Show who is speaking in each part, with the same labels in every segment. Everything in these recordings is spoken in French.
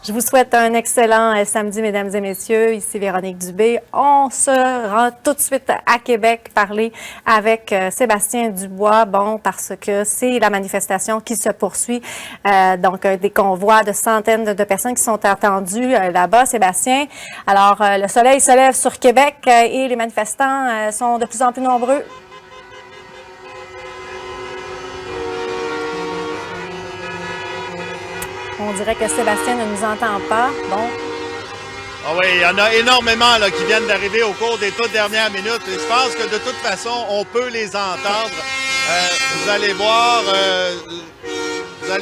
Speaker 1: Je vous souhaite un excellent samedi, mesdames et messieurs. Ici Véronique Dubé. On se rend tout de suite à Québec parler avec Sébastien Dubois, parce que c'est la manifestation qui se poursuit. Donc, des convois de centaines de personnes qui sont attendues là-bas, Sébastien. Alors, le soleil se lève sur Québec et les manifestants sont de plus en plus nombreux. On dirait que Sébastien ne nous entend pas. Bon.
Speaker 2: Ah oui, il y en a énormément là, qui viennent d'arriver au cours des toutes dernières minutes. Et je pense que de toute façon, on peut les entendre. Vous allez voir donc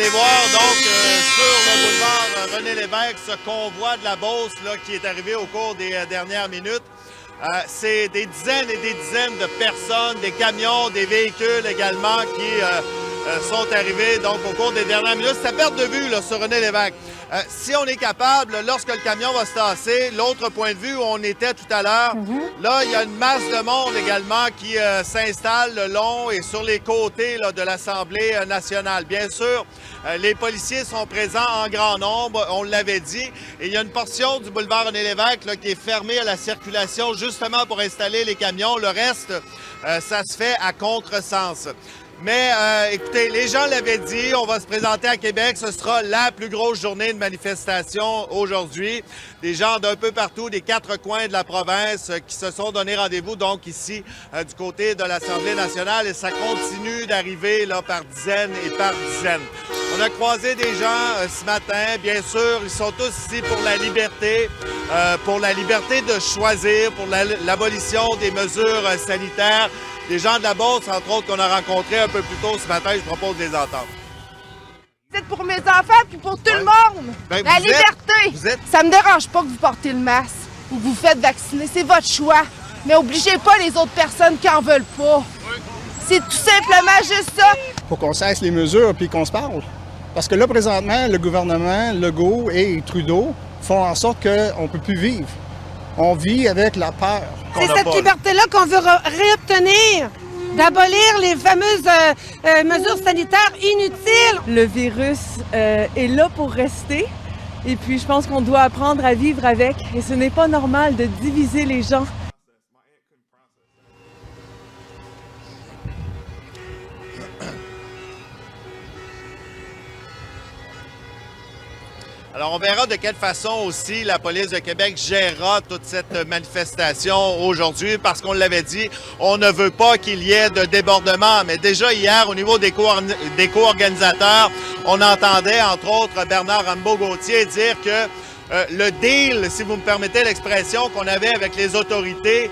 Speaker 2: sur le boulevard René Lévesque, ce convoi de la Beauce là, qui est arrivé au cours des dernières minutes. C'est des dizaines et des dizaines de personnes, des camions, des véhicules également qui sont arrivés donc au cours des dernières minutes. C'est à perte de vue là, sur René Lévesque. Si on est capable, lorsque le camion va se tasser, l'autre point de vue où on était tout à l'heure, là, il y a une masse de monde également qui s'installe le long et sur les côtés là, de l'Assemblée nationale. Bien sûr, les policiers sont présents en grand nombre, on l'avait dit, et il y a une portion du boulevard René Lévesque là, qui est fermée à la circulation justement pour installer les camions. Le reste, ça se fait à contresens. Mais écoutez, les gens l'avaient dit, on va se présenter à Québec. Ce sera la plus grosse journée de manifestation aujourd'hui. Des gens d'un peu partout, des quatre coins de la province qui se sont donné rendez-vous donc ici du côté de l'Assemblée nationale. Et ça continue d'arriver là par dizaines et par dizaines. On a croisé des gens ce matin, bien sûr. Ils sont tous ici pour la liberté de choisir, pour l'abolition des mesures sanitaires. Les gens de la Beauce, entre autres, qu'on a rencontrés un peu plus tôt ce matin, je propose de les entendre.
Speaker 3: C'est pour mes enfants puis pour tout le monde.
Speaker 2: Ben,
Speaker 3: la liberté. Ça me dérange pas que vous portez le masque ou que vous faites vacciner. C'est votre choix. Mais obligez pas les autres personnes qui en veulent pas. C'est tout simplement juste ça.
Speaker 4: Faut qu'on cesse les mesures puis qu'on se parle. Parce que là, présentement, le gouvernement, Legault et Trudeau font en sorte qu'on ne peut plus vivre. On vit avec la peur.
Speaker 5: C'est cette liberté-là qu'on veut réobtenir, d'abolir les fameuses mesures sanitaires inutiles.
Speaker 6: Le virus est là pour rester et puis je pense qu'on doit apprendre à vivre avec et ce n'est pas normal de diviser les gens.
Speaker 2: Alors, on verra de quelle façon aussi la police de Québec gérera toute cette manifestation aujourd'hui parce qu'on l'avait dit, on ne veut pas qu'il y ait de débordement. Mais déjà hier, au niveau des co-organisateurs, on entendait entre autres Bernard Rambaud-Gauthier dire que le deal, si vous me permettez l'expression qu'on avait avec les autorités,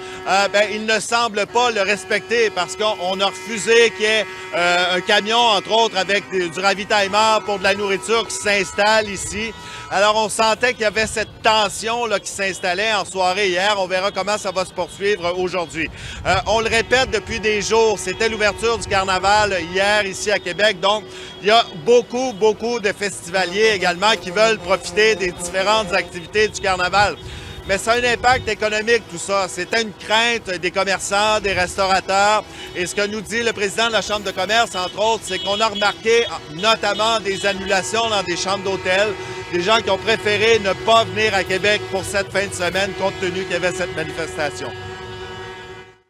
Speaker 2: il ne semble pas le respecter parce qu'on a refusé qu'il y ait un camion, entre autres, avec du ravitaillement pour de la nourriture qui s'installe ici. Alors, on sentait qu'il y avait cette tension là, qui s'installait en soirée hier. On verra comment ça va se poursuivre aujourd'hui. On le répète depuis des jours, c'était l'ouverture du carnaval hier ici à Québec. Donc, il y a beaucoup de festivaliers également qui veulent profiter des différentes activités du carnaval. Mais ça a un impact économique, tout ça. C'était une crainte des commerçants, des restaurateurs. Et ce que nous dit le président de la Chambre de commerce, entre autres, c'est qu'on a remarqué notamment des annulations dans des chambres d'hôtel, des gens qui ont préféré ne pas venir à Québec pour cette fin de semaine, compte tenu qu'il y avait cette manifestation.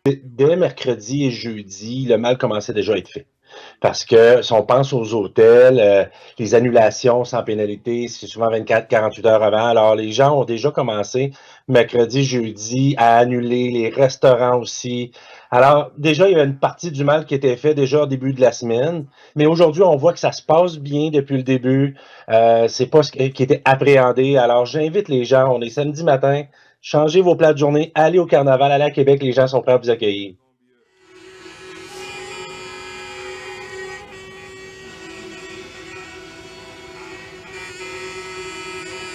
Speaker 7: Dès mercredi et jeudi, le mal commençait déjà à être fait. Parce que si on pense aux hôtels, les annulations sans pénalité, c'est souvent 24-48 heures avant. Alors, les gens ont déjà commencé mercredi, jeudi à annuler, les restaurants aussi. Alors, déjà, il y a une partie du mal qui était fait déjà au début de la semaine. Mais aujourd'hui, on voit que ça se passe bien depuis le début. C'est pas ce qui était appréhendé. Alors, j'invite les gens, on est samedi matin, changez vos plans de journée, allez au carnaval, allez à Québec, les gens sont prêts à vous accueillir.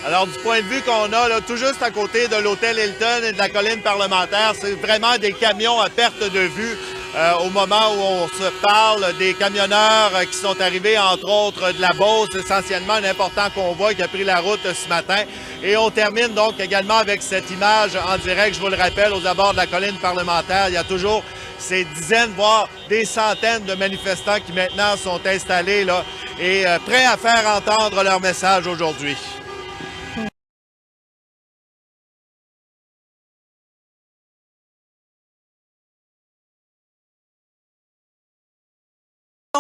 Speaker 2: Alors, du point de vue qu'on a, là, tout juste à côté de l'hôtel Hilton et de la colline parlementaire, c'est vraiment des camions à perte de vue au moment où on se parle, des camionneurs qui sont arrivés, entre autres, de la Beauce, essentiellement un important convoi qui a pris la route ce matin. Et on termine donc également avec cette image en direct, je vous le rappelle, aux abords de la colline parlementaire. Il y a toujours ces dizaines, voire des centaines de manifestants qui maintenant sont installés là et prêts à faire entendre leur message aujourd'hui.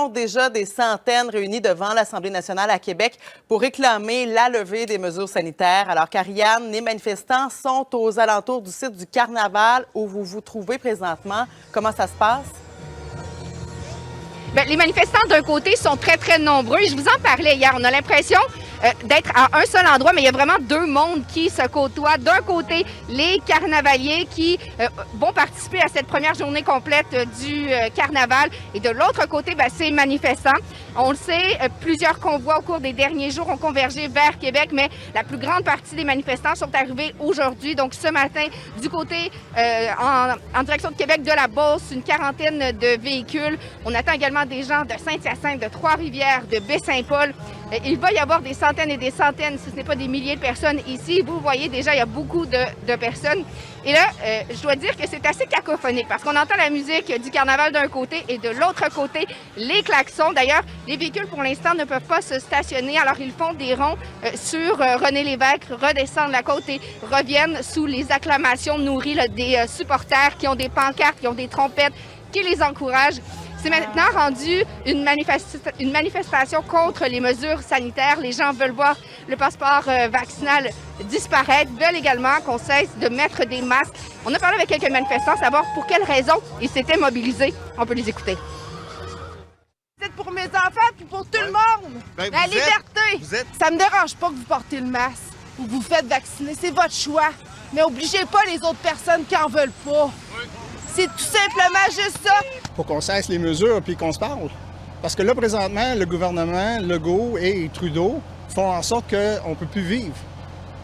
Speaker 8: sont déjà des centaines réunies devant l'Assemblée nationale à Québec pour réclamer la levée des mesures sanitaires. Alors, Karianne, les manifestants sont aux alentours du site du Carnaval où vous vous trouvez présentement. Comment ça se passe?
Speaker 9: Bien, les manifestants, d'un côté, sont très, très nombreux. Je vous en parlais hier. On a l'impression d'être à un seul endroit, mais il y a vraiment deux mondes qui se côtoient. D'un côté, les carnavaliers qui vont participer à cette première journée complète du carnaval. Et de l'autre côté, bien, ces manifestants. On le sait, plusieurs convois au cours des derniers jours ont convergé vers Québec, mais la plus grande partie des manifestants sont arrivés aujourd'hui. Donc, ce matin, du côté en direction de Québec, de la Beauce, une quarantaine de véhicules. On attend également des gens de Saint-Hyacinthe, de Trois-Rivières, de Baie-Saint-Paul. Il va y avoir des centaines et des centaines, si ce n'est pas des milliers de personnes ici. Vous voyez déjà, il y a beaucoup de personnes. Et là, je dois dire que c'est assez cacophonique parce qu'on entend la musique du carnaval d'un côté et de l'autre côté, les klaxons. D'ailleurs, les véhicules, pour l'instant, ne peuvent pas se stationner. Alors, ils font des ronds sur René Lévesque, redescendent la côte et reviennent sous les acclamations nourries là, des supporters qui ont des pancartes, qui ont des trompettes, qui les encouragent. C'est maintenant rendu une manifestation contre les mesures sanitaires. Les gens veulent voir le passeport vaccinal disparaître, veulent également qu'on cesse de mettre des masques. On a parlé avec quelques manifestants, savoir pour quelles raisons ils s'étaient mobilisés. On peut les écouter.
Speaker 3: C'est pour mes enfants puis pour tout le monde.
Speaker 2: Ben,
Speaker 3: La liberté. Ça me dérange pas que vous portez le masque ou que vous faites vacciner. C'est votre choix. Mais obligez pas les autres personnes qui en veulent pas. C'est tout simplement juste ça.
Speaker 4: Faut qu'on cesse les mesures puis qu'on se parle. Parce que là, présentement, le gouvernement, Legault et Trudeau font en sorte qu'on ne peut plus vivre.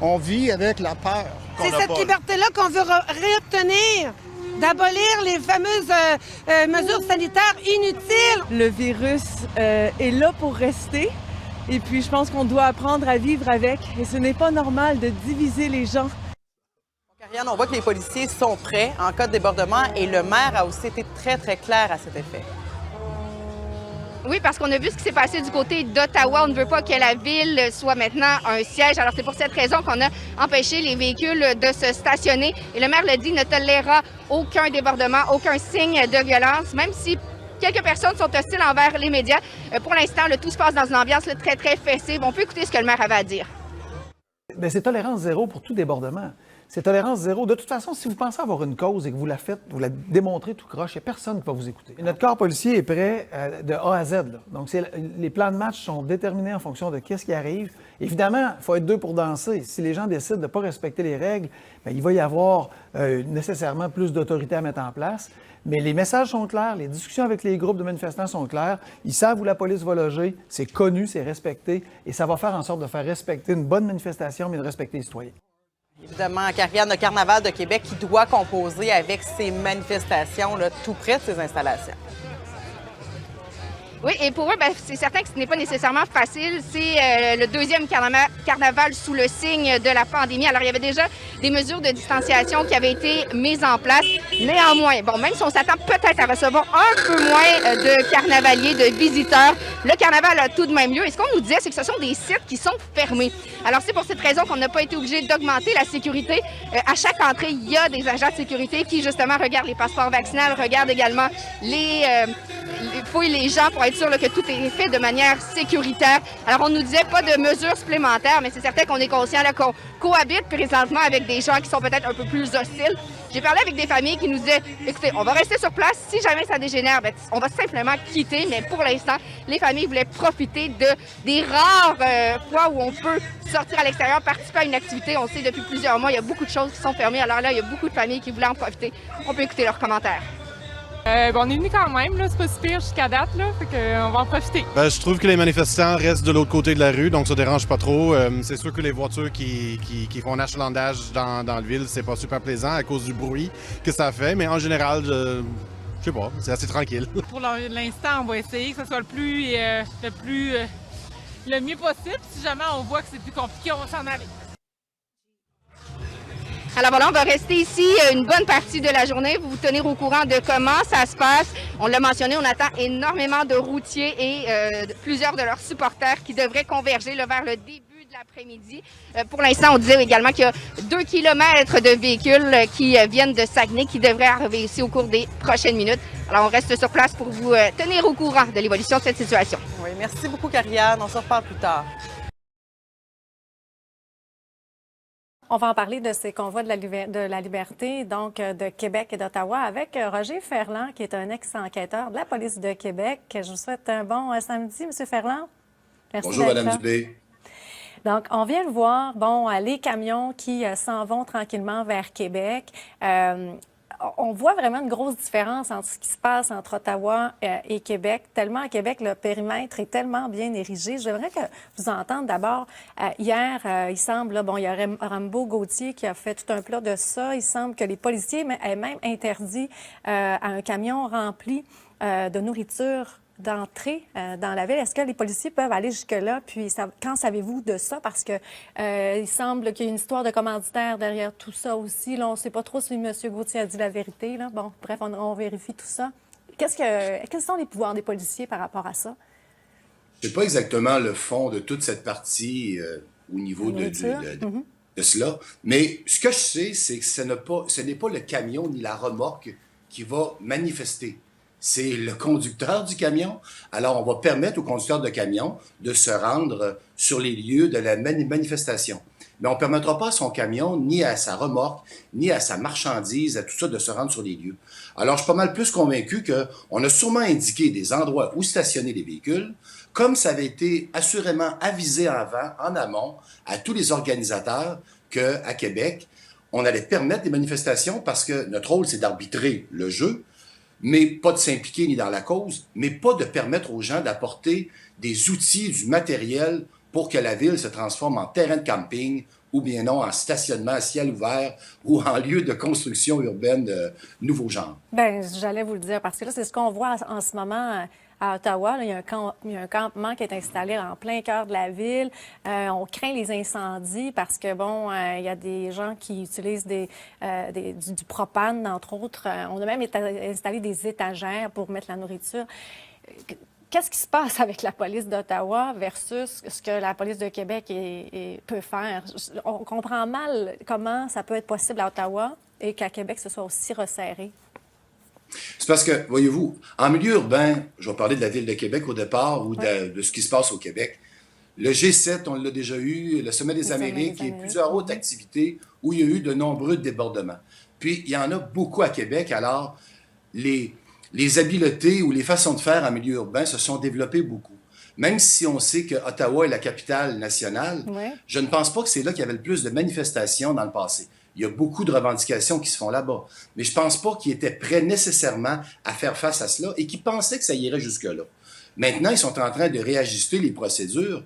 Speaker 4: On vit avec la peur.
Speaker 5: C'est cette liberté-là qu'on veut réobtenir, d'abolir les fameuses mesures sanitaires inutiles.
Speaker 6: Le virus est là pour rester. Et puis, je pense qu'on doit apprendre à vivre avec. Et ce n'est pas normal de diviser les gens.
Speaker 8: Karianne, on voit que les policiers sont prêts en cas de débordement et le maire a aussi été très, très clair à cet effet.
Speaker 9: Oui, parce qu'on a vu ce qui s'est passé du côté d'Ottawa. On ne veut pas que la ville soit maintenant un siège. Alors, c'est pour cette raison qu'on a empêché les véhicules de se stationner. Et le maire l'a dit, ne tolérera aucun débordement, aucun signe de violence, même si quelques personnes sont hostiles envers les médias. Pour l'instant, tout se passe dans une ambiance très, très festive. On peut écouter ce que le maire avait à dire.
Speaker 10: Bien, c'est tolérance zéro pour tout débordement. C'est tolérance zéro. De toute façon, si vous pensez avoir une cause et que vous la faites, vous la démontrez tout croche, il n'y a personne qui va vous écouter. Et notre corps policier est prêt de A à Z. Là. Donc, les plans de match sont déterminés en fonction de qu'est-ce qui arrive. Évidemment, il faut être deux pour danser. Si les gens décident de ne pas respecter les règles, bien, il va y avoir nécessairement plus d'autorité à mettre en place. Mais les messages sont clairs, les discussions avec les groupes de manifestants sont claires. Ils savent où la police va loger, c'est connu, c'est respecté, et ça va faire en sorte de faire respecter une bonne manifestation, mais de respecter les citoyens.
Speaker 8: Évidemment, Karianne, le Carnaval de Québec qui doit composer avec ces manifestations là, tout près de ces installations.
Speaker 9: Oui, et pour eux, bien, c'est certain que ce n'est pas nécessairement facile. C'est le deuxième carnaval sous le signe de la pandémie. Alors, il y avait déjà des mesures de distanciation qui avaient été mises en place. Néanmoins, bon, même si on s'attend peut-être à recevoir un peu moins de carnavaliers, de visiteurs, le carnaval a tout de même lieu. Et ce qu'on nous disait, c'est que ce sont des sites qui sont fermés. Alors, c'est pour cette raison qu'on n'a pas été obligé d'augmenter la sécurité. À chaque entrée, il y a des agents de sécurité qui, justement, regardent les passeports vaccinaux, regardent également fouillent les gens pour être sûr là, que tout est fait de manière sécuritaire. Alors, on nous disait pas de mesures supplémentaires, mais c'est certain qu'on est conscient qu'on cohabite présentement avec des gens qui sont peut-être un peu plus hostiles. J'ai parlé avec des familles qui nous disaient, écoutez, on va rester sur place. Si jamais ça dégénère, bien, on va simplement quitter. Mais pour l'instant, les familles voulaient profiter des rares fois où on peut sortir à l'extérieur, participer à une activité. On sait depuis plusieurs mois, il y a beaucoup de choses qui sont fermées. Alors là, il y a beaucoup de familles qui voulaient en profiter. On peut écouter leurs commentaires.
Speaker 11: On est venus quand même, là, c'est pas si pire jusqu'à date, là, fait qu'on va en profiter.
Speaker 12: Je trouve que les manifestants restent de l'autre côté de la rue, donc ça dérange pas trop. C'est sûr que les voitures qui font un achalandage dans la ville, c'est pas super plaisant à cause du bruit que ça fait, mais en général, je sais pas, c'est assez tranquille.
Speaker 11: Pour l'instant, on va essayer que ce soit le mieux possible. Si jamais on voit que c'est plus compliqué, on va s'en aller.
Speaker 9: Alors voilà, on va rester ici une bonne partie de la journée. Vous vous tenir au courant de comment ça se passe. On l'a mentionné, on attend énormément de routiers et plusieurs de leurs supporters qui devraient converger là, vers le début L'après-midi. Pour l'instant, on disait également qu'il y a 2 kilomètres de véhicules qui viennent de Saguenay qui devraient arriver ici au cours des prochaines minutes. Alors, on reste sur place pour vous tenir au courant de l'évolution de cette situation.
Speaker 8: Oui, merci beaucoup, Karianne. On se reparle plus tard.
Speaker 1: On va en parler de ces convois de la liberté, donc de Québec et d'Ottawa, avec Roger Ferland, qui est un ex-enquêteur de la police de Québec. Je vous souhaite un bon samedi, M. Ferland. Merci.
Speaker 13: Bonjour, Mme Dubé.
Speaker 1: Donc, on vient de voir, les camions qui s'en vont tranquillement vers Québec. On voit vraiment une grosse différence entre ce qui se passe entre Ottawa et Québec. Tellement à Québec, le périmètre est tellement bien érigé. J'aimerais que vous entendre d'abord. Hier, il semble, il y a Rambo Gauthier qui a fait tout un plat de ça. Il semble que les policiers aient même interdit à un camion rempli de nourriture d'entrer dans la ville. Est-ce que les policiers peuvent aller jusque-là? Puis, quand savez-vous de ça? Parce que il semble qu'il y a une histoire de commanditaire derrière tout ça aussi. Là, on ne sait pas trop si M. Gauthier a dit la vérité. Là. Bon, bref, on vérifie tout ça. Quels sont les pouvoirs des policiers par rapport à ça?
Speaker 13: Je ne sais pas exactement le fond de toute cette partie au niveau de cela. Mais ce que je sais, c'est que ce n'est pas le camion ni la remorque qui va manifester. C'est le conducteur du camion. Alors, on va permettre au conducteur de camion de se rendre sur les lieux de la manifestation. Mais on ne permettra pas à son camion, ni à sa remorque, ni à sa marchandise, à tout ça, de se rendre sur les lieux. Alors, je suis pas mal plus convaincu qu'on a sûrement indiqué des endroits où stationner les véhicules, comme ça avait été assurément avisé en amont à tous les organisateurs qu'à Québec, on allait permettre des manifestations parce que notre rôle, c'est d'arbitrer le jeu, mais pas de s'impliquer ni dans la cause, mais pas de permettre aux gens d'apporter des outils, du matériel pour que la ville se transforme en terrain de camping ou bien non en stationnement à ciel ouvert ou en lieu de construction urbaine de nouveau genre.
Speaker 1: Bien, j'allais vous le dire, parce que là, c'est ce qu'on voit en ce moment à Ottawa. Là, il y a un campement qui est installé en plein cœur de la ville. On craint les incendies parce que, il y a des gens qui utilisent du propane, entre autres. On a même installé des étagères pour mettre la nourriture. Qu'est-ce qui se passe avec la police d'Ottawa versus ce que la police de Québec peut faire? On comprend mal comment ça peut être possible à Ottawa et qu'à Québec, ce soit aussi resserré.
Speaker 13: C'est parce que, voyez-vous, en milieu urbain, je vais parler de la ville de Québec au départ ou de ce qui se passe au Québec. Le G7, on l'a déjà eu, le Sommet des Amériques et plusieurs autres activités où il y a eu de nombreux débordements. Puis, il y en a beaucoup à Québec. Alors, les habiletés ou les façons de faire en milieu urbain se sont développées beaucoup. Même si on sait que Ottawa est la capitale nationale, je ne pense pas que c'est là qu'il y avait le plus de manifestations dans le passé. Il y a beaucoup de revendications qui se font là-bas. Mais je ne pense pas qu'ils étaient prêts nécessairement à faire face à cela et qu'ils pensaient que ça irait jusque-là. Maintenant, ils sont en train de réajuster les procédures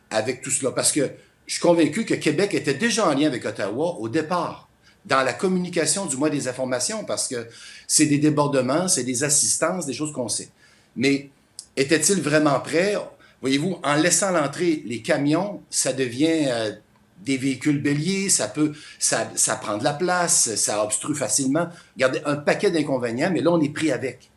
Speaker 13: avec tout cela. Parce que je suis convaincu que Québec était déjà en lien avec Ottawa au départ, dans la communication du mois des informations, parce que c'est des débordements, c'est des assistances, des choses qu'on sait. Mais était-il vraiment prêt? Voyez-vous, en laissant l'entrée les camions, ça devient des véhicules béliers, ça prend de la place, ça obstrue facilement. Regardez, un paquet d'inconvénients, mais là, on est pris avec.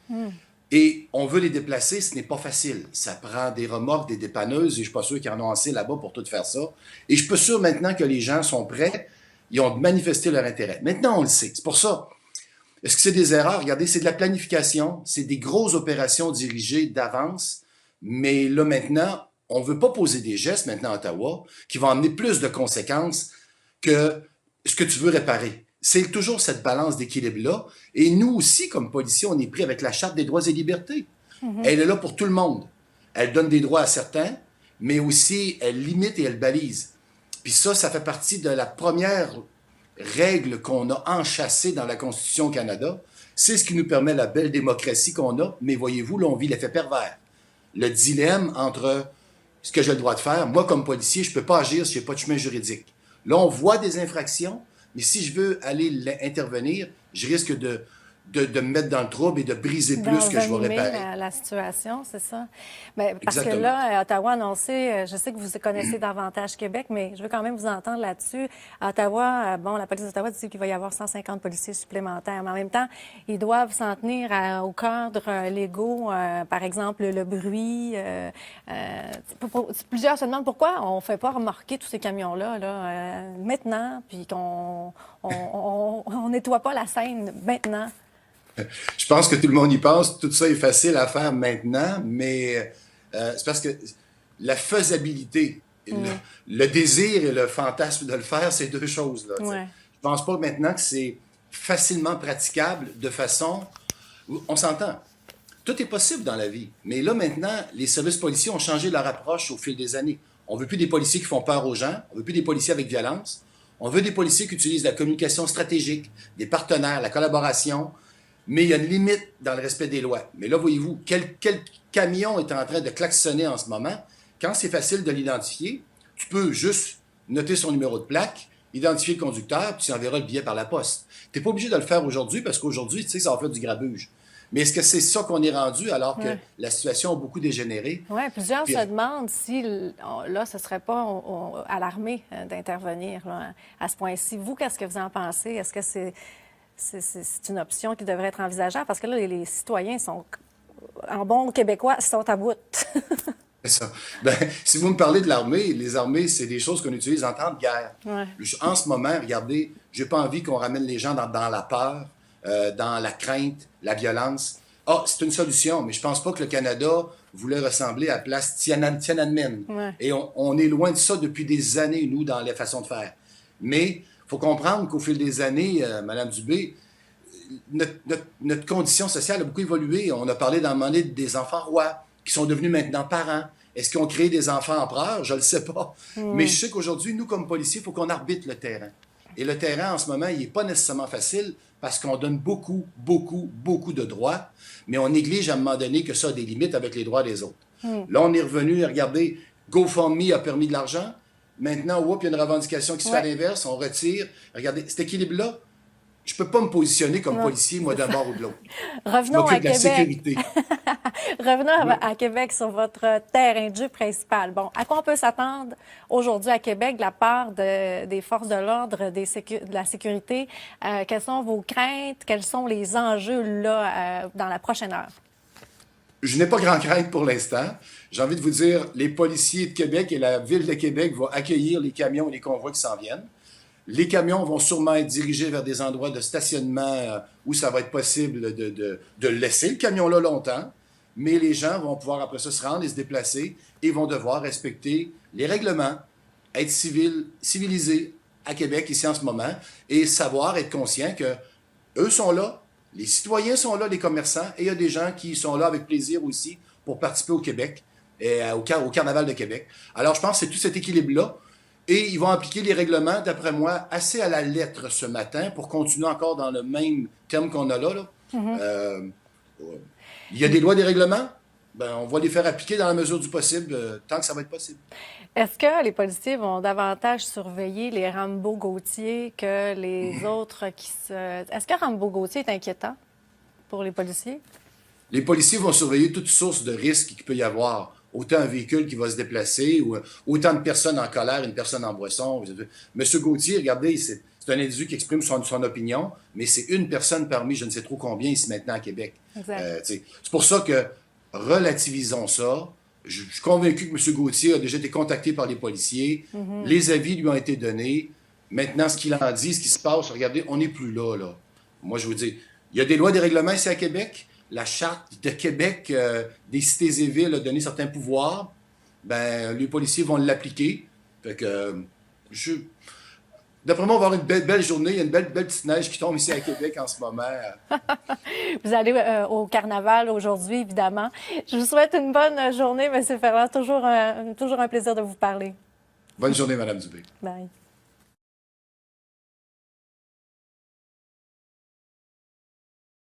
Speaker 13: Et on veut les déplacer, ce n'est pas facile. Ça prend des remorques, des dépanneuses, et je ne suis pas sûr qu'ils en ont assez là-bas pour tout faire ça. Et je suis pas sûr maintenant que les gens sont prêts, ils ont manifesté leur intérêt. Maintenant, on le sait. C'est pour ça. Est-ce que c'est des erreurs? Regardez, c'est de la planification, c'est des grosses opérations dirigées d'avance, mais là, maintenant, on ne veut pas poser des gestes maintenant à Ottawa qui vont amener plus de conséquences que ce que tu veux réparer. C'est toujours cette balance d'équilibre-là. Et nous aussi, comme policiers, on est pris avec la Charte des droits et libertés. Elle est là pour tout le monde. Elle donne des droits à certains, mais aussi elle limite et elle balise. Puis ça fait partie de la première règle qu'on a enchâssée dans la Constitution au Canada. C'est ce qui nous permet la belle démocratie qu'on a. Mais voyez-vous, là, on vit l'effet pervers. Le dilemme entre ce que j'ai le droit de faire. Moi, comme policier, je ne peux pas agir si je n'ai pas de chemin juridique. Là, on voit des infractions, mais si je veux aller intervenir, je risque de de me mettre dans le trouble et de briser plus que je vais réparer.
Speaker 1: La situation, c'est ça. Mais parce
Speaker 13: Exactement.
Speaker 1: que là, Ottawa a annoncé, je sais que vous connaissez davantage Québec, mais je veux quand même vous entendre là-dessus. À Ottawa, la police d'Ottawa dit qu'il va y avoir 150 policiers supplémentaires, mais en même temps, ils doivent s'en tenir au cadre légaux, par exemple le bruit. Plusieurs se demandent pourquoi on ne fait pas remarquer tous ces camions-là maintenant, puis qu'on on nettoie pas la scène maintenant.
Speaker 13: Je pense que tout le monde y pense. Tout ça est facile à faire maintenant, mais c'est parce que la faisabilité, le désir et le fantasme de le faire, c'est deux choses. Là,
Speaker 1: ouais.
Speaker 13: Je pense pas maintenant que c'est facilement praticable de façon... On s'entend. Tout est possible dans la vie. Mais là, maintenant, les services policiers ont changé leur approche au fil des années. On veut plus des policiers qui font peur aux gens. On veut plus des policiers avec violence. On veut des policiers qui utilisent la communication stratégique, des partenaires, la collaboration. Mais il y a une limite dans le respect des lois. Mais là, voyez-vous, quel camion est en train de klaxonner en ce moment? Quand c'est facile de l'identifier, tu peux juste noter son numéro de plaque, identifier le conducteur, puis tu enverras le billet par la poste. Tu n'es pas obligé de le faire aujourd'hui parce qu'aujourd'hui, tu sais, ça va faire du grabuge. Mais est-ce que c'est ça qu'on est rendu alors que la situation a beaucoup dégénéré?
Speaker 1: Oui, plusieurs se demandent si, là, ce ne serait pas à l'armée d'intervenir là, à ce point-ci. Vous, qu'est-ce que vous en pensez? Est-ce que c'est une option qui devrait être envisageable? Parce que là, les citoyens sont, en bon québécois, sont à bout.
Speaker 13: C'est ça. Ben, si vous me parlez de l'armée, les armées, c'est des choses qu'on utilise en temps de guerre.
Speaker 1: Ouais.
Speaker 13: En ce moment, regardez, j'ai pas envie qu'on ramène les gens dans la peur, dans la crainte, la violence. Ah, c'est une solution, mais je pense pas que le Canada voulait ressembler à la place Tiananmen.
Speaker 1: Ouais.
Speaker 13: Et on est loin de ça depuis des années, nous, dans les façons de faire. Mais il faut comprendre qu'au fil des années, Mme Dubé, notre condition sociale a beaucoup évolué. On a parlé dans le moment donné des enfants rois qui sont devenus maintenant parents. Est-ce qu'ils ont créé des enfants empereurs? Je ne le sais pas. Mais je sais qu'aujourd'hui, nous, comme policiers, il faut qu'on arbitre le terrain. Et le terrain, en ce moment, il n'est pas nécessairement facile parce qu'on donne beaucoup de droits, mais on néglige à un moment donné que ça a des limites avec les droits des autres. Là, on est revenu, regardez, GoFundMe a permis de l'argent. Maintenant, il y a une revendication qui se fait à l'inverse, on retire. Regardez, cet équilibre-là, je ne peux pas me positionner comme policier, moi, d'un bord ou de l'autre.
Speaker 1: Revenons à Québec.
Speaker 13: La sécurité.
Speaker 1: Revenons à Québec sur votre terrain de jeu principal. Bon, à quoi on peut s'attendre aujourd'hui à Québec de la part des forces de l'ordre, de la sécurité? Quelles sont vos craintes? Quels sont les enjeux là dans la prochaine heure?
Speaker 13: Je n'ai pas grand crainte pour l'instant. J'ai envie de vous dire, les policiers de Québec et la Ville de Québec vont accueillir les camions et les convois qui s'en viennent. Les camions vont sûrement être dirigés vers des endroits de stationnement où ça va être possible de laisser le camion là longtemps, mais les gens vont pouvoir après ça se rendre et se déplacer et vont devoir respecter les règlements, être civilisés à Québec ici en ce moment et savoir être conscients que eux sont là, les citoyens sont là, les commerçants, et il y a des gens qui sont là avec plaisir aussi pour participer au Québec, et au Carnaval de Québec. Alors je pense que c'est tout cet équilibre-là. Et ils vont appliquer les règlements, d'après moi, assez à la lettre ce matin pour continuer encore dans le même terme qu'on a là. Il y a des lois, des règlements. Ben, on va les faire appliquer dans la mesure du possible, tant que ça va être possible.
Speaker 1: Est-ce que les policiers vont davantage surveiller les Rambo-Gauthier que les autres qui se... Est-ce que Rambo-Gauthier est inquiétant pour les policiers? Les
Speaker 13: policiers vont surveiller toute source de risque qu'il peut y avoir. Autant un véhicule qui va se déplacer, ou autant de personnes en colère, une personne en boisson. Monsieur Gauthier, regardez, c'est un individu qui exprime son opinion, mais c'est une personne parmi je ne sais trop combien ici maintenant à Québec. C'est pour ça que relativisons ça. Je suis convaincu que M. Gauthier a déjà été contacté par les policiers. Les avis lui ont été donnés. Maintenant, ce qu'il en dit, ce qui se passe, regardez, on n'est plus là. Moi, je vous dis, il y a des lois, des règlements ici à Québec. La Charte de Québec des cités et villes a donné certains pouvoirs. Ben, les policiers vont l'appliquer. Fait que, d'après moi, on va avoir une belle journée. Il y a une belle petite neige qui tombe ici à Québec en ce moment.
Speaker 1: Vous allez au Carnaval aujourd'hui, évidemment. Je vous souhaite une bonne journée, M. Ferland. Toujours un plaisir de vous parler.
Speaker 13: Bonne journée, Mme Dubé.
Speaker 1: Bye.